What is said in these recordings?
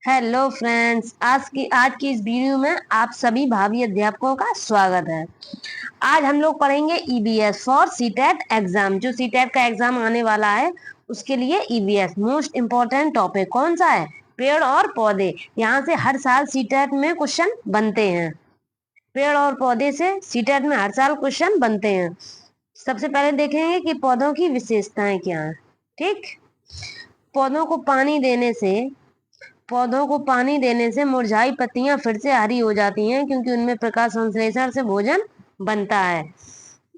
Hello friends, आज की इस वीडियो में आप सभी भावी अध्यापकों का स्वागत है। आज हम लोग पढ़ेंगे ईबीएस फॉर सीटेट एग्जाम। जो सीटेट का एग्जाम आने वाला है उसके लिए ईबीएस मोस्ट इम्पोर्टेंट टॉपिक कौन सा है? पेड़ और पौधे। यहाँ से हर साल सीटेट में क्वेश्चन बनते हैं। पेड़ और पौधे से सीटेट में हर साल क्वेश्चन बनते हैं। सबसे पहले देखेंगे कि पौधों की विशेषताएं क्या हैं। ठीक, पौधों को पानी देने से मुरझाई पत्तियां फिर से हरी हो जाती हैं, क्योंकि उनमें प्रकाश संश्लेषण से भोजन बनता है।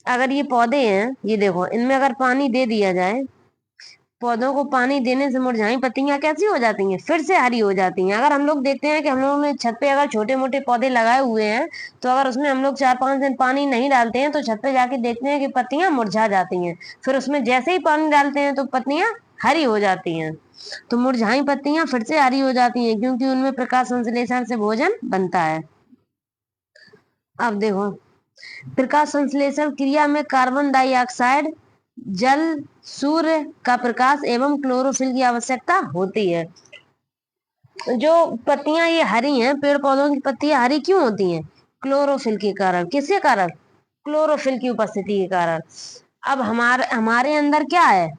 अगर ये पौधे हैं, ये देखो, इनमें अगर पानी दे दिया जाए, पौधों को पानी देने से मुरझाई पत्तियां कैसी हो जाती हैं? फिर से हरी हो जाती हैं। अगर हम लोग देखते हैं कि हम लोगों ने छत पे अगर छोटे मोटे पौधे लगाए हुए हैं, तो अगर उसमें हम लोग 4-5 दिन पानी नहीं डालते हैं तो छत पे जाके देखते हैं कि पत्तियां मुरझा जाती हैं। फिर उसमें जैसे ही पानी डालते हैं तो पत्तियां हरी हो जाती हैं। तो मुरझाई पत्तियां फिर से हरी हो जाती हैं, क्योंकि उनमें प्रकाश संश्लेषण से भोजन बनता है। अब देखो, प्रकाश संश्लेषण क्रिया में कार्बन डाइऑक्साइड, जल, सूर्य का प्रकाश एवं क्लोरोफिल की आवश्यकता होती है। जो पत्तियां ये हरी हैं, पेड़ पौधों की पत्तियां हरी क्यों होती हैं? क्लोरोफिल के कारण। किसके कारण? क्लोरोफिल की उपस्थिति के कारण। अब हमारे अंदर क्या है?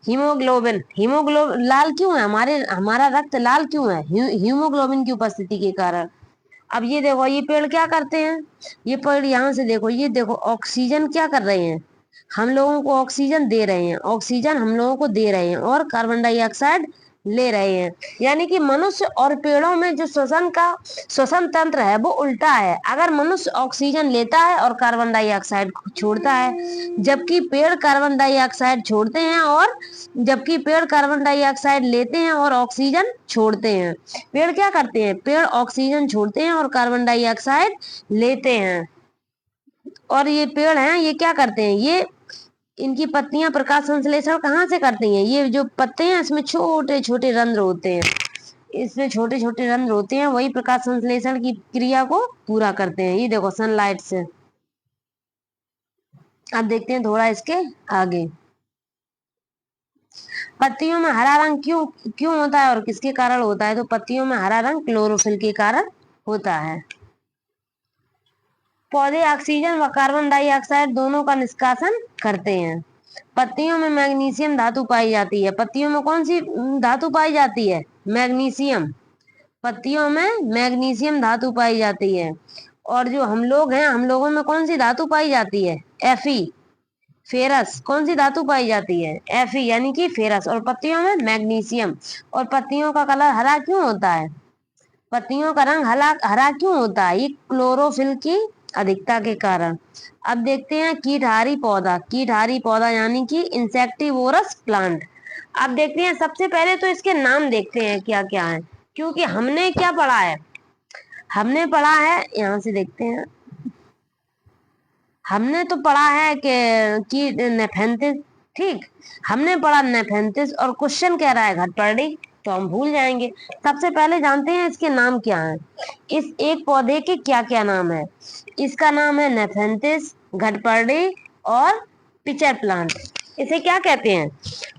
हीमोग्लोबिन। हीमोग्लोबिन लाल क्यों है? हमारा रक्त लाल क्यों है? हीमोग्लोबिन की उपस्थिति के कारण। अब ये देखो, ये पेड़ क्या करते हैं? ये पेड़ यहाँ से देखो, ये देखो, ऑक्सीजन क्या कर रहे हैं? हम लोगों को ऑक्सीजन दे रहे हैं, ऑक्सीजन हम लोगों को दे रहे हैं, और कार्बन डाइऑक्साइड ले रहे हैं। यानी कि मनुष्य और पेड़ों में जो श्वसन तंत्र है वो उल्टा है। अगर मनुष्य ऑक्सीजन लेता है और कार्बन डाइऑक्साइड छोड़ता है, जबकि पेड़ कार्बन डाइऑक्साइड छोड़ते हैं, और जबकि पेड़ कार्बन डाइऑक्साइड लेते हैं और ऑक्सीजन छोड़ते हैं। पेड़ क्या करते हैं? पेड़ ऑक्सीजन छोड़ते हैं और कार्बन डाइऑक्साइड लेते हैं। और ये पेड़ हैं, ये क्या करते हैं? ये इनकी पत्तियां प्रकाश संश्लेषण कहाँ से करती हैं? ये जो पत्ते हैं इसमें छोटे छोटे रंध्र होते हैं, इसमें छोटे छोटे रंध्र होते हैं, वही प्रकाश संश्लेषण की क्रिया को पूरा करते हैं। ये देखो, सनलाइट से। अब देखते हैं थोड़ा इसके आगे। पत्तियों में हरा रंग क्यों क्यों होता है और किसके कारण होता है? तो पत्तियों में हरा रंग क्लोरोफिल के कारण होता है। पौधे ऑक्सीजन व कार्बन डाइऑक्साइड दोनों का निष्कासन करते हैं। पत्तियों में मैग्नीशियम धातु पाई जाती है। पत्तियों में कौन सी धातु पाई जाती है? मैग्नीशियम। पत्तियों में मैग्नीशियम धातु पाई जाती है। और जो हम लोग हैं, हम लोगों में कौन सी धातु पाई जाती है? एफी, फेरस। कौन सी धातु पाई जाती है? एफी, यानी कि फेरस। और पत्तियों में मैग्नीशियम। और पत्तियों का कलर हरा क्यों होता है? पत्तियों का रंग हरा क्यों होता है? ये क्लोरोफिल की अधिकता के कारण। अब देखते हैं कीटहारी पौधा। कीटहारी पौधा यानी कि इंसेक्टिवोरस प्लांट। अब देखते हैं, सबसे पहले तो इसके नाम देखते हैं क्या क्या है, क्योंकि हमने क्या पढ़ा है? हमने पढ़ा है, यहाँ से देखते हैं, हमने तो पढ़ा है कि नेफेंथिस। ठीक, हमने पढ़ा नेफेंथिस, और क्वेश्चन कह रहा है घटपर्डी, तो हम भूल जाएंगे। सबसे पहले जानते हैं इसके नाम क्या हैं। इस एक पौधे के क्या क्या नाम है? इसका नाम है नेफेंथिस, घटपर्डी और पिचर प्लांट। इसे क्या कहते हैं?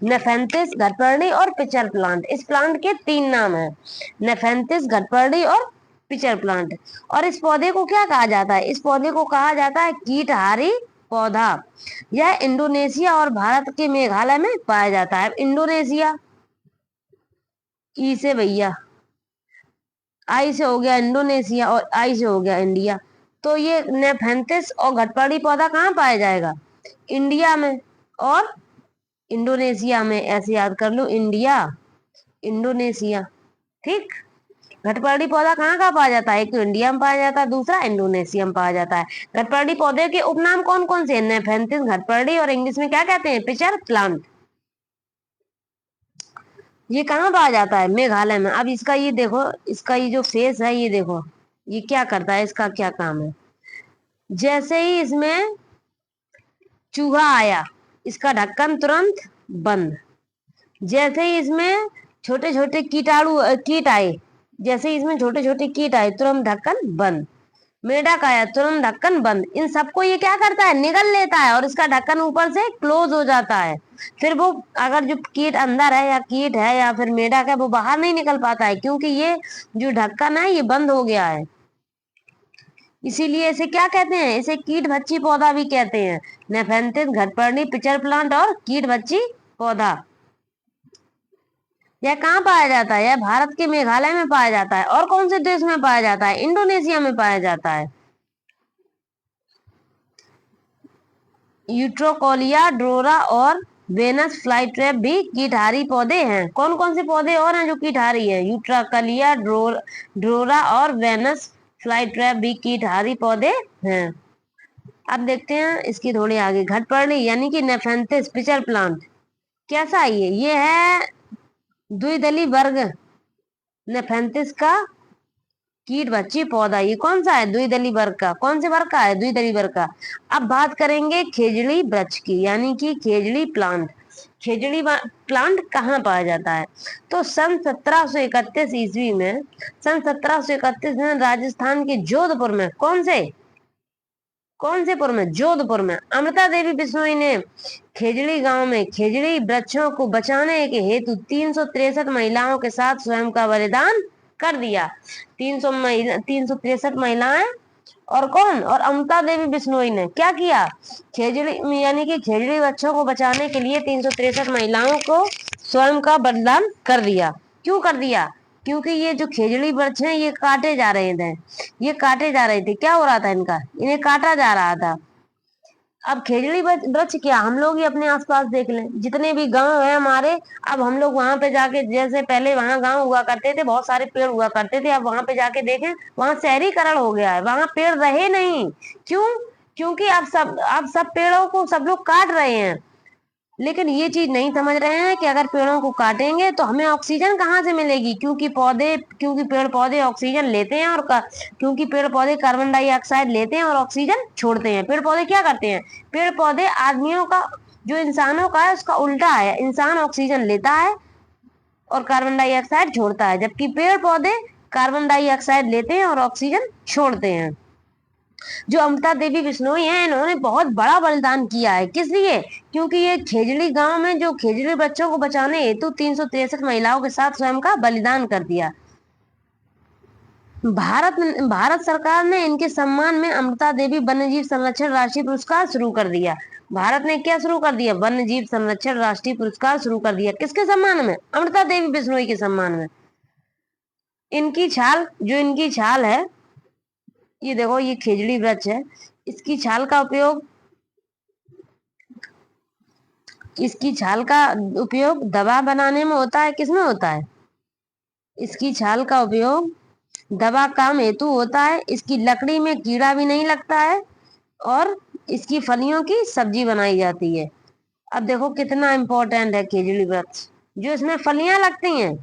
नेफेंथिस, घटपर्डी और पिचर प्लांट। इस प्लांट के 3 नाम हैं, नेफेंथिस, घटपर्डी और पिचर प्लांट। और इस पौधे को क्या कहा जाता है? इस पौधे को कहा जाता है कीटहारी पौधा। यह इंडोनेशिया और भारत के मेघालय में पाया जाता है। इंडोनेशिया, ई से भैया, आई से हो गया इंडोनेशिया, और आई से हो गया इंडिया। तो ये नेफेंथिस और घटपर्डी पौधा कहाँ पाया जाएगा? इंडिया में और इंडोनेशिया में। ऐसे याद कर लो, इंडिया, इंडोनेशिया। ठीक, घटपर्डी पौधा कहाँ कहाँ पाया जाता है? एक तो इंडिया में पाया जाता है, दूसरा इंडोनेशिया में पाया जाता है। घटपर्डी पौधे के उपनाम कौन कौन से हैं? नेफेंथिस, घटपर्डी, और इंग्लिश में क्या कहते हैं? Pitcher plant. ये कहाँ पाया जाता है? मेघालय में। अब इसका ये देखो, इसका ये जो फेस है, ये देखो, ये क्या करता है, इसका क्या काम है? जैसे ही इसमें चूहा आया, इसका ढक्कन तुरंत बंद। जैसे ही इसमें छोटे छोटे कीट आए, जैसे ही इसमें छोटे छोटे कीट आए, तुरंत ढक्कन बंद। मेढक आया, तुरंत ढक्कन बंद। इन सबको ये क्या करता है, निगल लेता है और इसका ढक्कन ऊपर से क्लोज हो जाता है। फिर वो अगर जो कीट अंदर है या कीट है या फिर मेढक है वो बाहर नहीं निकल पाता है, क्योंकि ये जो ढक्कन है ये बंद हो गया है। इसीलिए इसे क्या कहते हैं, इसे कीट भक्षी पौधा भी कहते हैं। नेफेंथिस, घटपर्णी, पिचर प्लांट और कीट भक्षी पौधा। यह कहाँ पाया जाता है, यह भारत के मेघालय में पाया जाता है। और कौन से देश में पाया जाता है, इंडोनेशिया में पाया जाता है। यूट्रोकोलिया, ड्रोरा और वेनस फ्लाईट्रैप भी कीटहारी पौधे हैं। कौन कौन से पौधे और हैं जो कीटहारी है, यूट्रोकोलिया, ड्रोरा और वेनस फ्लाईट्रैप भी कीटहारी पौधे हैं। अब देखते हैं इसकी थोड़ी आगे, घटपर्णी यानी कि नेफेंथिस पिचर प्लांट कैसा है ये है द्विदली वर्ग नेफेंथिस का कीट भक्षी पौधा। ये कौन सा है, द्विदली वर्ग का। कौन से वर्ग का है, द्विदली वर्ग का। अब बात करेंगे खेजड़ी वृक्ष की, यानी कि खेजड़ी प्लांट। खेजड़ी प्लांट कहाँ पाया जाता है, तो सन 1731 ईस्वी में, सन 1731 में राजस्थान के जोधपुर में, कौन से पुर में, जोधपुर में अमृता देवी बिश्नोई ने खेजड़ी गांव में खेजड़ी वृक्षों को बचाने के हेतु 363 महिलाओं के साथ स्वयं का बलिदान कर दिया। 363 महिलाएं और कौन, और अमृता देवी बिश्नोई ने क्या किया, खेजड़ी यानी कि खेजड़ी वृक्षों को बचाने के लिए 363 महिलाओं को स्वयं का बलिदान कर दिया। क्यों कर दिया, क्योंकि ये जो खेजड़ी वृक्ष हैं ये काटे जा रहे थे, ये काटे जा रहे थे। क्या हो रहा था, इनका, इन्हें काटा जा रहा था। अब खेजड़ी वृक्ष क्या, हम लोग ही अपने आसपास देख लें, जितने भी गांव है हमारे, अब हम लोग वहां पे जाके, जैसे पहले वहां गांव हुआ करते थे, बहुत सारे पेड़ हुआ करते थे, अब वहां पे जाके देखें, वहां शहरीकरण हो गया है, वहां पेड़ रहे नहीं। क्यों, क्योंकि अब सब पेड़ों को सब लोग काट रहे हैं। लेकिन ये चीज नहीं समझ रहे हैं कि अगर पेड़ों को काटेंगे तो हमें ऑक्सीजन कहाँ से मिलेगी, क्योंकि पेड़ पौधे ऑक्सीजन लेते हैं और क्योंकि पेड़ पौधे कार्बन डाइऑक्साइड लेते हैं और ऑक्सीजन छोड़ते हैं। पेड़ पौधे क्या करते हैं, पेड़ पौधे आदमियों का, जो इंसानों का है उसका उल्टा है, इंसान ऑक्सीजन लेता है और कार्बन डाइऑक्साइड छोड़ता है, जबकि पेड़ पौधे कार्बन डाइऑक्साइड लेते हैं और ऑक्सीजन छोड़ते हैं। जो अमृता देवी बिश्नोई हैं, इन्होंने बहुत बड़ा बलिदान किया है, किस लिए, क्योंकि ये खेजड़ी गांव में जो खेजड़ी बच्चों को बचाने हेतु 363 महिलाओं के साथ स्वयं का बलिदान कर दिया। भारत सरकार ने इनके सम्मान में अमृता देवी वन्यजीव संरक्षण राष्ट्रीय पुरस्कार शुरू कर दिया। भारत ने क्या शुरू कर दिया, वन्यजीव संरक्षण राष्ट्रीय पुरस्कार शुरू कर दिया। किसके सम्मान में, अमृता देवी बिश्नोई के सम्मान में। इनकी छाल है, ये देखो, ये खेजड़ी वृक्ष है, इसकी छाल का उपयोग दवा बनाने में होता है। किसमें होता है, इसकी छाल का उपयोग दवा काम हेतु होता है। इसकी लकड़ी में कीड़ा भी नहीं लगता है और इसकी फलियों की सब्जी बनाई जाती है। अब देखो कितना इंपॉर्टेंट है खेजड़ी वृक्ष। जो इसमें फलियां लगती हैं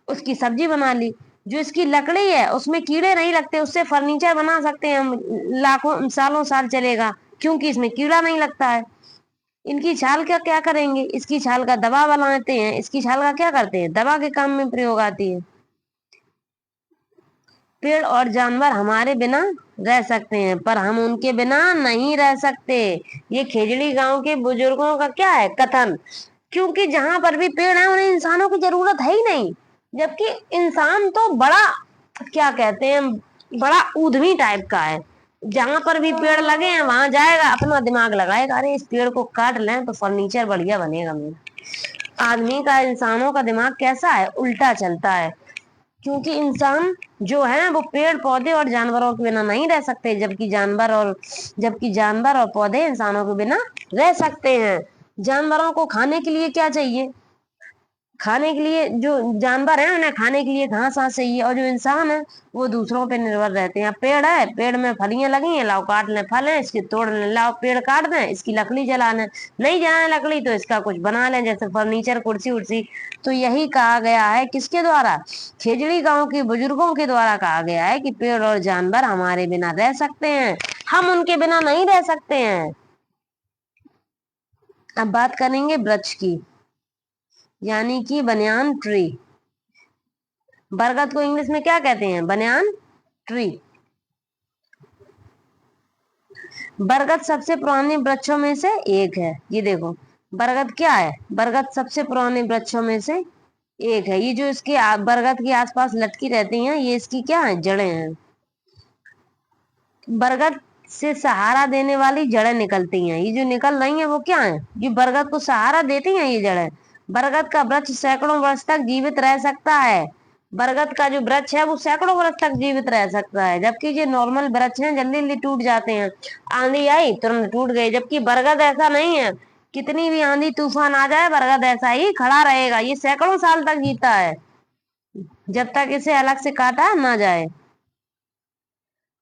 उसकी सब्जी बना ली, जो इसकी लकड़ी है उसमें कीड़े नहीं लगते, उससे फर्नीचर बना सकते हैं हम, लाखों सालों साल चलेगा, क्योंकि इसमें कीड़ा नहीं लगता है। इनकी छाल का क्या करेंगे, इसकी छाल का दवा बनाते हैं, इसकी छाल का क्या करते हैं, दवा के काम में प्रयोग आती है। पेड़ और जानवर हमारे बिना रह सकते हैं, पर हम उनके बिना नहीं रह सकते। ये खेजड़ी गांव के बुजुर्गों का क्या है, कथन। क्योंकि जहां पर भी पेड़ है उन्हें इंसानों की जरूरत है ही नहीं, जबकि इंसान तो बड़ा, क्या कहते हैं, बड़ा ऊधमी टाइप का है। जहां पर भी पेड़ लगे हैं वहां जाएगा, अपना दिमाग लगाएगा, अरे इस पेड़ को काट लें तो फर्नीचर बढ़िया बनेगा मेरा। आदमी का, इंसानों का दिमाग कैसा है, उल्टा चलता है। क्योंकि इंसान जो है वो पेड़ पौधे और जानवरों के बिना नहीं रह सकते, जबकि जानवर और पौधे इंसानों के बिना रह सकते हैं। जानवरों को खाने के लिए क्या चाहिए, खाने के लिए, जो जानवर है उन्हें खाने के लिए घास चाहिए, और जो इंसान है वो दूसरों पे निर्भर रहते हैं। पेड़ है, पेड़ में फलियां लगी हैं, लाओ काट लें, फल है इसके तोड़ लें, लाओ पेड़ काट दें, इसकी लकड़ी जला लें, नहीं जलाएं लकड़ी तो इसका कुछ बना लें, जैसे फर्नीचर, कुर्सी उर्सी। तो यही कहा गया है, किसके द्वारा, खेजड़ी गांव के बुजुर्गों के द्वारा कहा गया है कि पेड़ और जानवर हमारे बिना रह सकते हैं, हम उनके बिना नहीं रह सकते हैं। अब बात करेंगे वृक्ष की, यानी कि बनियान ट्री। बरगद को इंग्लिश में क्या कहते हैं, बनियान ट्री। बरगद सबसे पुराने वृक्षों में से एक है। ये देखो बरगद क्या है, बरगद सबसे पुराने वृक्षों में से एक है। ये जो इसके बरगद के आसपास लटकी रहती हैं, ये इसकी क्या है, जड़ें हैं। बरगद से सहारा देने वाली जड़ें निकलती हैं। ये जो निकल रही हैं वो क्या है, ये बरगद को सहारा देती हैं ये जड़ें। बरगद का वृक्ष सैकड़ों वर्ष तक जीवित रह सकता है। बरगद का जो वृक्ष है वो सैकड़ों वर्ष तक जीवित रह सकता है, जबकि ये नॉर्मल वृक्ष हैं जल्दी जल्दी टूट जाते हैं। आंधी आई तुरंत टूट गए, जबकि बरगद ऐसा नहीं है। कितनी भी आंधी तूफान आ जाए बरगद ऐसा ही खड़ा रहेगा, ये सैकड़ों साल तक जीता है जब तक इसे अलग से काटा ना जाए।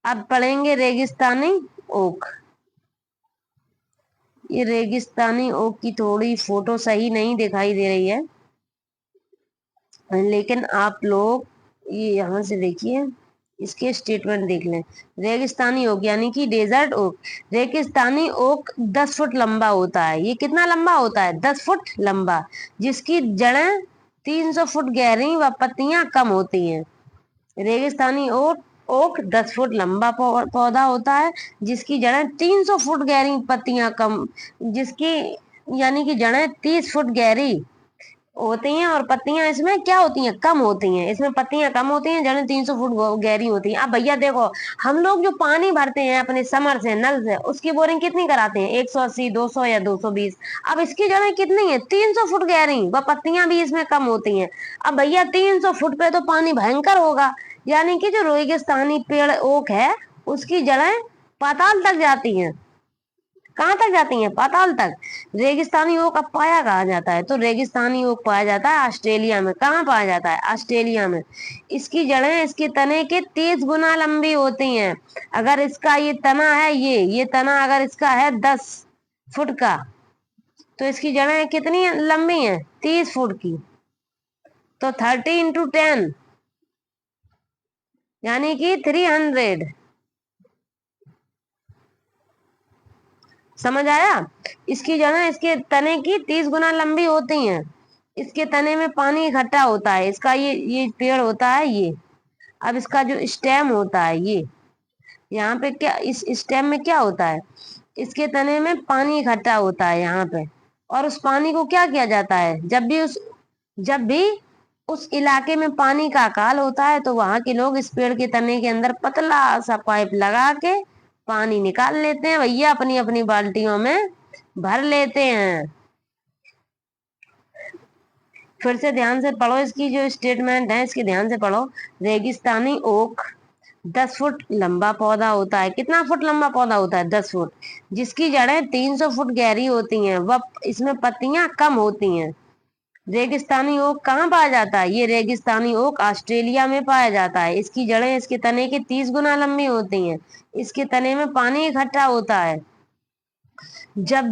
अब पढ़ेंगे रेगिस्तानी ओक। ये रेगिस्तानी ओक की थोड़ी फोटो सही नहीं दिखाई दे रही है, लेकिन आप लोग ये यहाँ से देखिए, इसके स्टेटमेंट देख लें। रेगिस्तानी ओक यानी कि डेजर्ट ओक। रेगिस्तानी ओक 10 फुट लंबा होता है। ये कितना लंबा होता है, 10 फुट लंबा, जिसकी जड़ें 300 फुट गहरी व पत्तियां कम होती हैं। रेगिस्तानी ओक 10 फुट लंबा पौधा होता है, जिसकी जड़ें 300 फुट गहरी, पत्तियां कम, जिसकी यानी कि जड़ें 30 फुट गहरी होती हैं और पत्तियां इसमें क्या होती हैं, कम होती हैं। इसमें पत्तियां कम होती हैं, जड़ें 300 फुट गहरी होती हैं। अब भैया देखो, हम लोग जो पानी भरते हैं अपने समर से, नल से, उसकी बोरिंग कितनी कराते हैं, 180, 200 या 220। अब इसकी जड़ें कितनी है, 300 फुट गहरी, व पत्तियां भी इसमें कम होती हैं। अब भैया 300 फुट पे तो पानी भयंकर होगा, यानी कि जो रेगिस्तानी पेड़ ओक है उसकी जड़ें पाताल तक जाती हैं। कहाँ तक जाती हैं, पाताल तक। रेगिस्तानी ओक अब पाया कहाँ जाता है, तो रेगिस्तानी ओक पाया जाता है ऑस्ट्रेलिया में। कहाँ पाया जाता है, ऑस्ट्रेलिया में। इसकी जड़ें इसके तने के 30 गुना लंबी होती हैं। अगर इसका ये तना है, ये तना अगर इसका है 10 फुट का, तो इसकी जड़ें कितनी लंबी हैं, 30 फुट की। तो 30 इंटू 10 यानी कि 300। समझ आया। इसकी जड़ें इसके तने की 30 गुना लंबी होती हैं। इसके तने में पानी इकट्ठा होता है। इसका ये पेड़ होता है ये। अब इसका जो स्टेम होता है ये, यहाँ पे क्या, इस स्टेम में क्या होता है, इसके तने में पानी इकट्ठा होता है यहाँ पे। और उस पानी को क्या किया जाता है, जब भी उस इलाके में पानी का अकाल होता है, तो वहां के लोग इस पेड़ के तने के अंदर पतला सा पाइप लगा के पानी निकाल लेते हैं भैया, अपनी अपनी बाल्टियों में भर लेते हैं। फिर से ध्यान से पढ़ो, इसकी जो स्टेटमेंट है इसके ध्यान से पढ़ो। रेगिस्तानी ओक 10 फुट लंबा पौधा होता है। कितना फुट लंबा पौधा होता है, 10 फुट, जिसकी जड़ें 300 फुट गहरी होती हैं, वह इसमें पत्तियां कम होती हैं। रेगिस्तानी ओक कहाँ पाया जाता है, ये रेगिस्तानी ओक ऑस्ट्रेलिया में पाया जाता है। इसकी जड़ें इसके तने के 30 गुना लंबी होती हैं। इसके तने में पानी इकट्ठा होता है। जब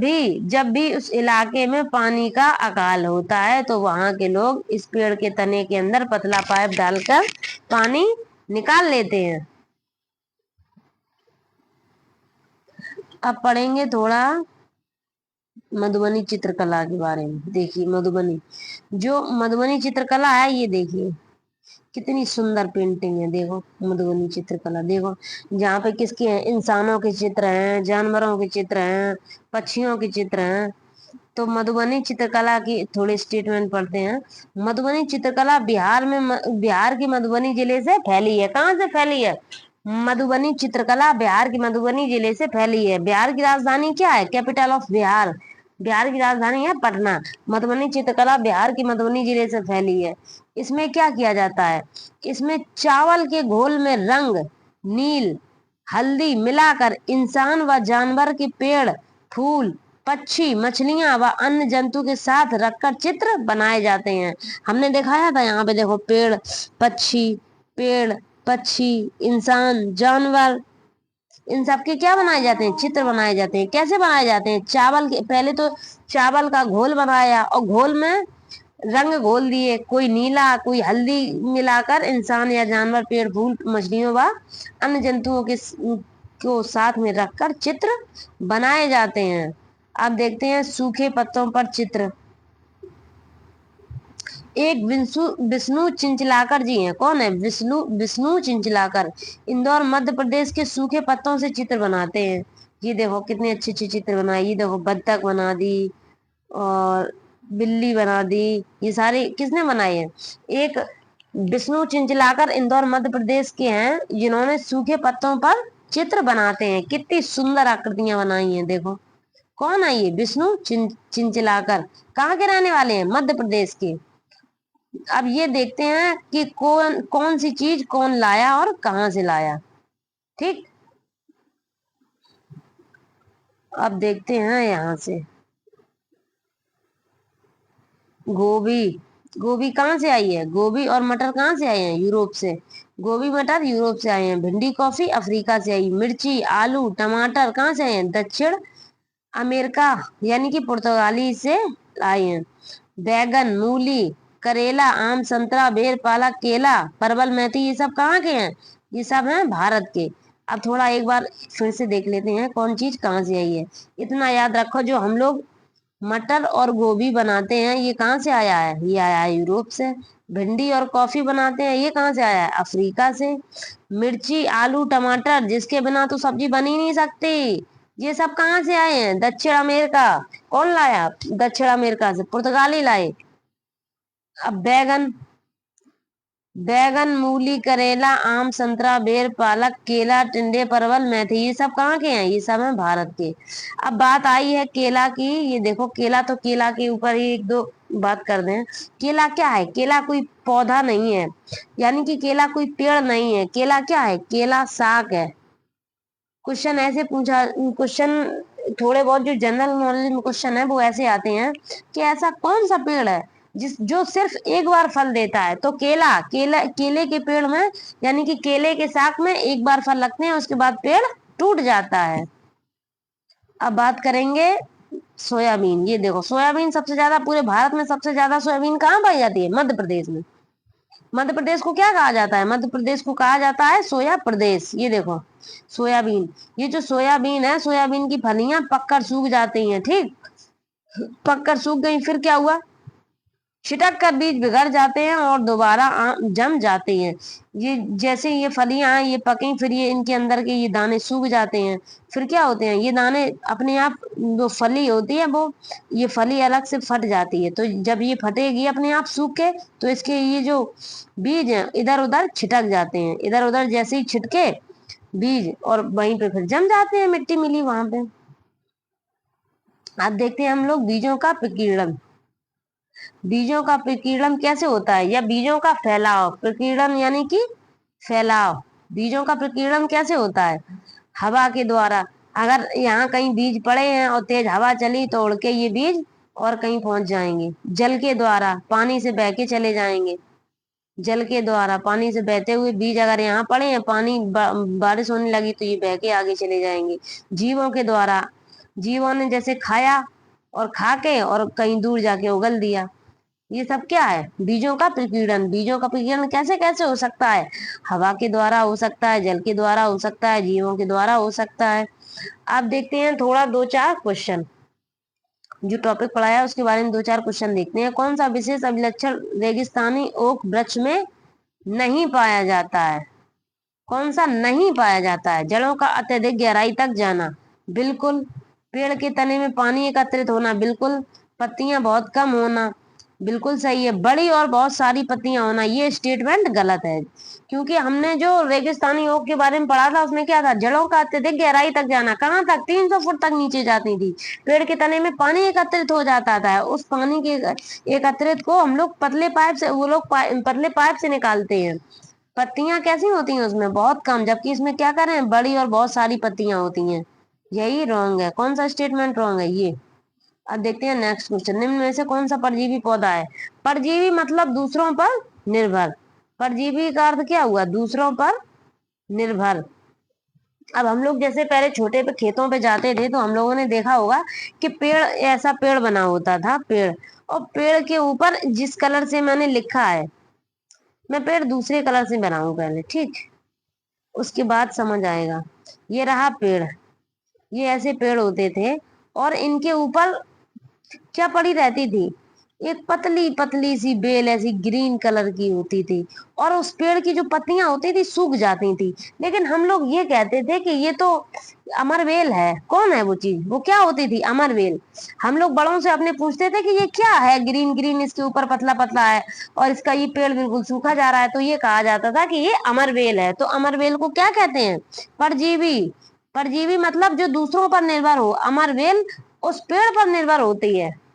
भी उस इलाके में पानी का अकाल होता है, तो वहां के लोग इस पेड़ के तने के अंदर पतला पाइप डालकर पानी निकाल लेते हैं। अब पढ़ेंगे थोड़ा मधुबनी चित्रकला के बारे में। देखिए मधुबनी चित्रकला है, ये देखिए कितनी सुंदर पेंटिंग है। देखो मधुबनी चित्रकला, देखो जहाँ पे किसके हैं, इंसानों के चित्र हैं, जानवरों के चित्र हैं, पक्षियों के चित्र हैं। तो मधुबनी चित्रकला की थोड़े स्टेटमेंट पढ़ते हैं। मधुबनी चित्रकला बिहार की मधुबनी जिले से फैली है। कहाँ से फैली है, मधुबनी चित्रकला बिहार की मधुबनी जिले से फैली है। बिहार की राजधानी क्या है, कैपिटल ऑफ बिहार, बिहार की राजधानी है पटना। मधुबनी चित्रकला बिहार की मधुबनी जिले से फैली है। इसमें क्या किया जाता है, इसमें चावल के घोल में रंग, नील, हल्दी मिलाकर इंसान व जानवर के पेड़, फूल, पक्षी, मछलियां व अन्य जंतु के साथ रखकर चित्र बनाए जाते हैं। हमने दिखाया था यहाँ पे, देखो पेड़ पक्षी, इंसान, जानवर, इन सब के क्या बनाए जाते हैं, चित्र बनाए जाते हैं। कैसे बनाए जाते हैं, पहले तो चावल का घोल बनाया और घोल में रंग घोल दिए, कोई नीला कोई हल्दी मिलाकर इंसान या जानवर, पेड़, फूल, मछलियों व अन्य जंतुओं के को साथ में रखकर चित्र बनाए जाते हैं। अब देखते हैं सूखे पत्तों पर चित्र। एक विष्णु चिंचलाकर जी हैं। कौन है, विष्णु चिंचलाकर। इंदौर मध्य प्रदेश के सूखे पत्तों से चित्र बनाते हैं। ये देखो कितने अच्छे अच्छे चित्र बनाए, ये देखो बत्तख बना दी और बिल्ली बना दी। ये सारे किसने बनाए हैं? एक विष्णु चिंचलाकर इंदौर मध्य प्रदेश के हैं, जिन्होंने सूखे पत्तों पर चित्र बनाते हैं। कितनी सुंदर आकृतियां बनाई हैं, देखो। कौन है ये? विष्णु चिंचलाकर। कहाँ के रहने वाले हैं? मध्य प्रदेश के। अब ये देखते हैं कि कौन कौन सी चीज कौन लाया और कहाँ से लाया। ठीक, अब देखते हैं यहाँ से। गोभी, गोभी कहाँ से आई है? गोभी और मटर कहाँ से आए हैं? यूरोप से। गोभी मटर यूरोप से आए हैं। भिंडी कॉफी अफ्रीका से आई। मिर्ची आलू टमाटर कहाँ से आए हैं? दक्षिण अमेरिका यानी कि पुर्तगाली से आए हैं। बैगन मूली करेला आम संतरा बेर पालक केला परवल मेथी ये सब कहाँ के हैं? ये सब हैं भारत के। अब थोड़ा एक बार फिर से देख लेते हैं कौन चीज कहाँ से आई है। इतना याद रखो, जो हम लोग मटर और गोभी बनाते हैं ये कहाँ से आया है? ये आया है यूरोप से। भिंडी और कॉफी बनाते हैं, ये कहाँ से आया है? अफ्रीका से। मिर्ची आलू टमाटर जिसके बिना तो सब्जी बन ही नहीं सकती, ये सब कहाँ से आए हैं? दक्षिण अमेरिका। कौन लाया? दक्षिण अमेरिका से पुर्तगाली लाए। अब बैगन, बैगन मूली करेला आम संतरा बेर पालक केला टिंडे परवल मेथी ये सब कहाँ के हैं? ये सब हैं भारत के। अब बात आई है केला की। ये देखो केला, तो केला के ऊपर ही एक दो बात कर दें। केला क्या है? केला कोई पौधा नहीं है, यानी कि केला कोई पेड़ नहीं है। केला क्या है? केला साग है। क्वेश्चन ऐसे पूछा, क्वेश्चन थोड़े बहुत जो जनरल नॉलेज में क्वेश्चन है वो ऐसे आते हैं कि ऐसा कौन सा पेड़ है जिस जो सिर्फ एक बार फल देता है? तो केला, केले के पेड़ में यानी कि केले के साग में एक बार फल लगते हैं, उसके बाद पेड़ टूट जाता है। अब बात करेंगे सोयाबीन। ये देखो सोयाबीन सबसे ज्यादा पूरे भारत में सबसे ज्यादा सोयाबीन कहाँ पाई जाती है? मध्य प्रदेश में। मध्य प्रदेश को क्या कहा जाता है? मध्य प्रदेश को कहा जाता है सोया प्रदेश। ये देखो सोयाबीन, ये जो सोयाबीन है, सोयाबीन की फलियां पककर सूख जाती हैं। ठीक, पककर सूख गई, फिर क्या हुआ? छिटक कर बीज बिगड़ जाते हैं और दोबारा जम जाते हैं। ये जैसे ये फलियां हैं, ये पकी, फिर ये इनके अंदर के ये दाने सूख जाते हैं। फिर क्या होते हैं? ये दाने अपने आप, जो फली होती है वो, ये फली अलग से फट जाती है। तो जब ये फटेगी अपने आप सूख के, तो इसके ये जो बीज हैं इधर उधर छिटक जाते हैं। इधर उधर जैसे ही छिटके बीज, और वहीं पे फिर जम जाते हैं, मिट्टी मिली वहां पे। अब देखते हैं हम लोग बीजों का प्रकीर्णन। बीजों का प्रकीर्णन कैसे होता है, या बीजों का फैलाव। प्रकीर्णन यानी कि फैलाव। बीजों का प्रकीर्णन कैसे होता है? हवा के द्वारा। अगर यहाँ कहीं बीज पड़े हैं और तेज हवा चली तो उड़ के ये बीज और कहीं पहुंच जाएंगे। जल के द्वारा, पानी से बह के चले जाएंगे। जल के द्वारा, पानी से बहते हुए बीज अगर यहाँ पड़े हैं, पानी बारिश होने लगी तो ये बह के आगे चले जाएंगे। जीवों के द्वारा, जीवों ने जैसे खाया और खा के और कहीं दूर जाके उगल दिया। ये सब क्या है? बीजों का प्रकीर्णन। बीजों का प्रकीर्णन कैसे कैसे हो सकता है? हवा के द्वारा हो सकता है, जल के द्वारा हो सकता है, जीवों के द्वारा हो सकता है। अब देखते हैं थोड़ा दो चार क्वेश्चन, जो टॉपिक पढ़ाया उसके बारे में दो चार क्वेश्चन देखते हैं। कौन सा विशेष अभिलक्षण रेगिस्तानी ओक वृक्ष में नहीं पाया जाता है? कौन सा नहीं पाया जाता है? जड़ों का अत्यधिक गहराई तक जाना, बिल्कुल। पेड़ के तने में पानी एकत्रित होना, बिल्कुल। पत्तियां बहुत कम होना, बिल्कुल सही है। बड़ी और बहुत सारी पत्तियां होना, ये स्टेटमेंट गलत है। क्योंकि हमने जो रेगिस्तानी ओक के बारे में पढ़ा था उसमें क्या था? जड़ों का अत्यधिक गहराई तक जाना। कहाँ तक? 300 फुट तक नीचे जाती थी। पेड़ के तने में पानी एकत्रित हो जाता था, उस पानी के एकत्रित को हम लोग पतले पाइप से, वो लोग पतले पाइप से निकालते हैं। पत्तियां कैसी होती हैं उसमें? बहुत कम। जबकि इसमें क्या कर रहे हैं? बड़ी और बहुत सारी पत्तियां होती हैं। यही रॉन्ग है। कौन सा स्टेटमेंट रॉन्ग है? ये। अब देखते हैं नेक्स्ट क्वेश्चन। निम्न में से कौन सा परजीवी पौधा है? परजीवी मतलब दूसरों पर निर्भर। परजीवी का अर्थ क्या हुआ? दूसरों पर निर्भर। अब हम लोग जैसे पहले छोटे पे खेतों पे जाते थे तो हम लोगों ने देखा होगा कि पेड़, ऐसा पेड़ बना होता था, पेड़, और पेड़ के ऊपर जिस कलर से मैंने लिखा है, मैं पेड़ दूसरे कलर से बनाऊं पहले, ठीक, उसके बाद समझ आएगा। ये रहा पेड़, ये ऐसे पेड़ होते थे और इनके ऊपर क्या पड़ी रहती थी? एक पतली पतली सी बेल ऐसी ग्रीन कलर की होती थी, और उस पेड़ की जो पत्तियां होती थी सूख जाती थी। लेकिन हम लोग ये कहते थे कि ये तो अमरवेल है। कौन है वो चीज? वो क्या होती थी? अमरवेल। हम लोग बड़ों से अपने पूछते थे कि ये क्या है, ग्रीन ग्रीन इसके ऊपर पतला पतला है और इसका ये पेड़ बिल्कुल सूखा जा रहा है, तो ये कहा जाता था कि ये अमरवेल है। तो अमरवेल को क्या कहते हैं? परजीवी। परजीवी मतलब जो दूसरों पर निर्भर हो, अमरवेल उस पेड़ पर निर्भर होती है।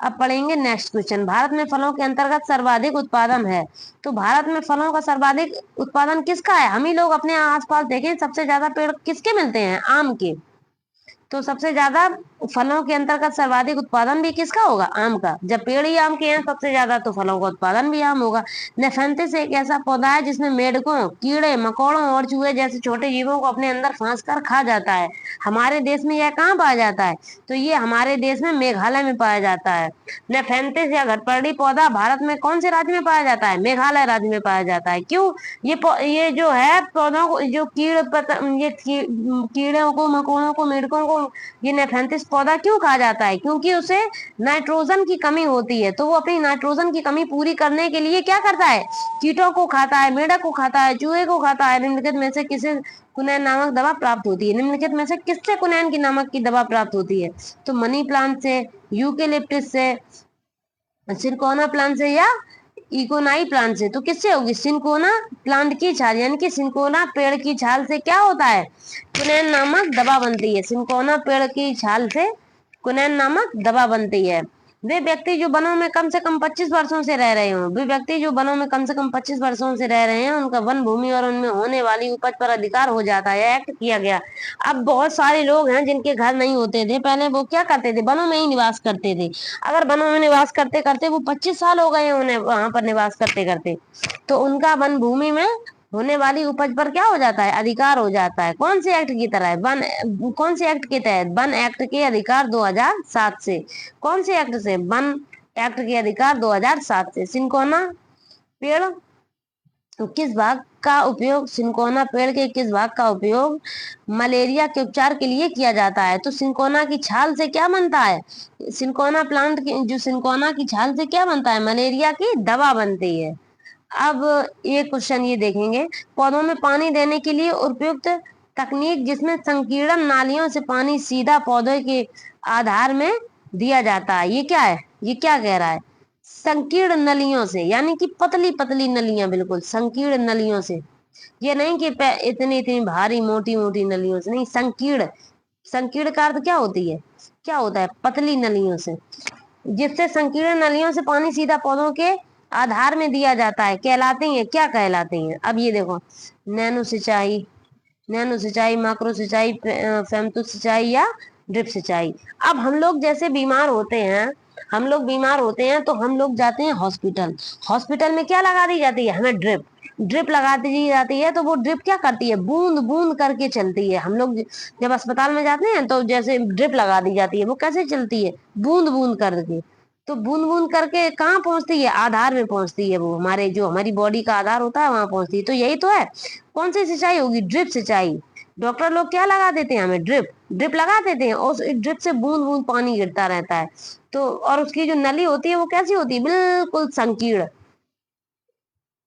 अब पढ़ेंगे नेक्स्ट क्वेश्चन। भारत में फलों के अंतर्गत सर्वाधिक उत्पादन है। तो भारत में फलों का सर्वाधिक उत्पादन किसका है? हम ही लोग अपने आसपास देखें, सबसे ज्यादा पेड़ किसके मिलते हैं? आम के। तो सबसे ज्यादा फलों के अंतर्गत सर्वाधिक उत्पादन भी किसका होगा? आम का। जब पेड़ ही आम के हैं सबसे ज्यादा, तो फलों का उत्पादन भी आम होगा। नेफेंथिस एक ऐसा पौधा है जिसमें मेढकों, कीड़े मकोड़ों और चूहे जैसे छोटे जीवों को अपने अंदर फांस कर खा जाता है। हमारे देश में यह कहाँ पाया जाता है? तो ये हमारे देश में मेघालय में पाया जाता है। नेफेंथिस या घटपर्डी पौधा भारत में कौन से राज्य में पाया जाता है? मेघालय राज्य में पाया जाता है। क्यों? ये जो है पौधों को, जो कीड़ों को, मकोड़ों को, मेढकों को ये नेफेंथिस पौधा क्यों कहा जाता है? क्योंकि उसे नाइट्रोजन की कमी होती है, तो वो अपनी नाइट्रोजन की कमी पूरी करने के लिए क्या करता है? कीटों को खाता है, मेढक को खाता है, चूहे को खाता है। निम्नलिखित में से किसे कुनैन नामक दवा प्राप्त होती है? निम्नलिखित में से किससे कुनैन की नामक की दवा प्राप्त होती है? तो मनी प्लांट से, यूकेलिप्टिस से, सिनकोना प्लांट से, या इकोनाई प्लांट से। तो किससे होगी? सिनकोना प्लांट की छाल, यानी कि सिनकोना पेड़ की छाल से क्या होता है? कुनैन नामक दवा बनती है। सिनकोना पेड़ की छाल से कुनैन नामक दवा बनती है। वे व्यक्ति जो वनों में कम से कम 25 वर्षों से रह रहे हों, वे व्यक्ति जो वनों में कम से कम 25 वर्षों से रह रहे हैं, उनका वन भूमि और उनमें होने वाली उपज पर अधिकार हो जाता है। एक्ट किया गया। अब बहुत सारे लोग हैं जिनके घर नहीं होते थे, पहले वो क्या करते थे? वनों में ही निवास करते थे। अगर वनों में निवास करते करते वो 25 साल हो गए उन्हें वहां पर निवास करते करते, तो उनका वन भूमि में होने वाली उपज पर क्या हो जाता है? अधिकार हो जाता है। कौन से एक्ट की तरह है? कौन से एक्ट के तहत? वन एक्ट के अधिकार 2007 से। कौन से एक्ट से? वन एक्ट के अधिकार 2007 से। सिनकोना पेड़ तो किस भाग का उपयोग, सिनकोना पेड़ के किस भाग का उपयोग मलेरिया के उपचार के लिए किया जाता है? तो सिनकोना की छाल से क्या बनता है? सिनकोना प्लांट की जो सिनकोना की छाल से क्या बनता है? मलेरिया की दवा बनती है। अब ये क्वेश्चन ये देखेंगे, पौधों में पानी देने के लिए उपयुक्त तकनीक जिसमें संकीर्ण नालियों से पानी सीधा पौधे के आधार में दिया जाता है, ये क्या है? ये क्या कह रहा है? संकीर्ण नलियों से, यानी कि पतली पतली नलियां, बिल्कुल संकीर्ण नलियों से। ये नहीं कि इतनी इतनी भारी मोटी मोटी नलियों से, नहीं, संकीर्ण। संकीर्ण का अर्थ क्या होती है? क्या होता है? पतली नलियों से। जिससे संकीर्ण नलियों से पानी सीधा पौधों के आधार में दिया जाता है, कहलाती है, क्या कहलाती है? अब ये देखो, नैनो सिंचाई, नैनो सिंचाई, माइक्रो सिंचाई, फेमटो सिंचाई, या ड्रिप सिंचाई। अब हम लोग जैसे बीमार होते हैं, हम लोग बीमार होते हैं तो हम लोग जाते हैं हॉस्पिटल। हॉस्पिटल में क्या लगा दी जाती है? हमें ड्रिप। ड्रिप लगा दी जाती है, तो वो ड्रिप क्या करती है? बूंद बूंद करके चलती है। हम लोग जब अस्पताल में जाते हैं तो जैसे ड्रिप लगा दी जाती है, वो कैसे चलती है? बूंद बूंद करके। तो बूंद बूंद करके कहाँ पहुंचती है? आधार में पहुंचती है। वो हमारे जो हमारी बॉडी का आधार होता है वहां पहुंचती है। तो यही तो है। कौन सी सिंचाई होगी? ड्रिप सिंचाई। डॉक्टर लोग क्या लगा देते हैं? हमें ड्रिप। ड्रिप लगा देते हैं और उस ड्रिप से बूंद बूंद पानी गिरता रहता है। तो और उसकी जो नली होती है वो कैसी होती है? बिल्कुल संकीर्ण।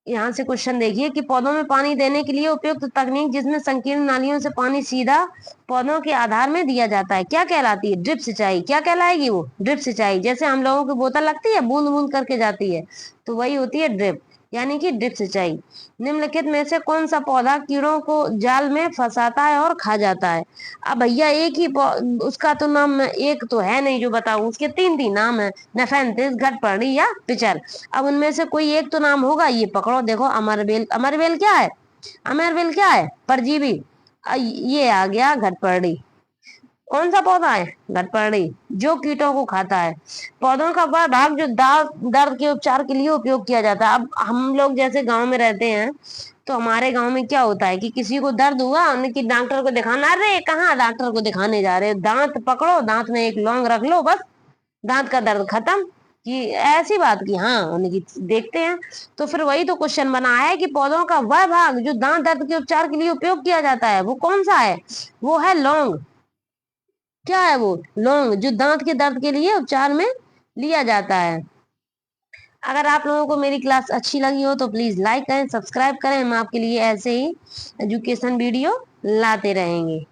यहाँ से क्वेश्चन देखिए कि पौधों में पानी देने के लिए उपयुक्त तकनीक जिसमें संकीर्ण नालियों से पानी सीधा पौधों के आधार में दिया जाता है, क्या कहलाती है? ड्रिप सिंचाई। क्या कहलाएगी वो? ड्रिप सिंचाई। जैसे हम लोगों की बोतल लगती है, बूंद बूंद करके जाती है, तो वही होती है ड्रिप, यानी कि ड्रिप सिंचाई। निम्नलिखित में से कौन सा पौधा कीड़ों को जाल में फंसाता है और खा जाता है? अब भैया एक ही उसका तो नाम एक तो है नहीं जो बताऊं, उसके तीन तीन नाम है, नेफेंथिस, घटपर्णी, या पिचल। अब उनमें से कोई एक तो नाम होगा, ये पकड़ो, देखो, अमरबेल। अमरबेल क्या है? अमरबेल क्या है? परजीवी। ये आ गया घटपर्णी। कौन सा पौधा है? घटपर्णी, जो कीटों को खाता है। पौधों का वह भाग जो दर्द के उपचार के लिए उपयोग किया जाता है। अब हम लोग जैसे गांव में रहते हैं, तो हमारे गांव में क्या होता है कि किसी को दर्द हुआ, उनकी डॉक्टर को दिखाना, अरे कहाँ डॉक्टर को दिखाने जा रहे हो, दांत पकड़ो, दांत में एक लौंग रख लो, बस दांत का दर्द खत्म। कि ऐसी बात की, हाँ, उनकी देखते हैं। तो फिर वही तो क्वेश्चन बना है कि पौधों का वह भाग जो दांत दर्द के उपचार के लिए उपयोग किया जाता है, वो कौन सा है? वो है लौंग। क्या है वो? लौंग, जो दांत के दर्द के लिए उपचार में लिया जाता है। अगर आप लोगों को मेरी क्लास अच्छी लगी हो तो प्लीज लाइक करें, सब्सक्राइब करें। हम आपके लिए ऐसे ही एजुकेशन वीडियो लाते रहेंगे।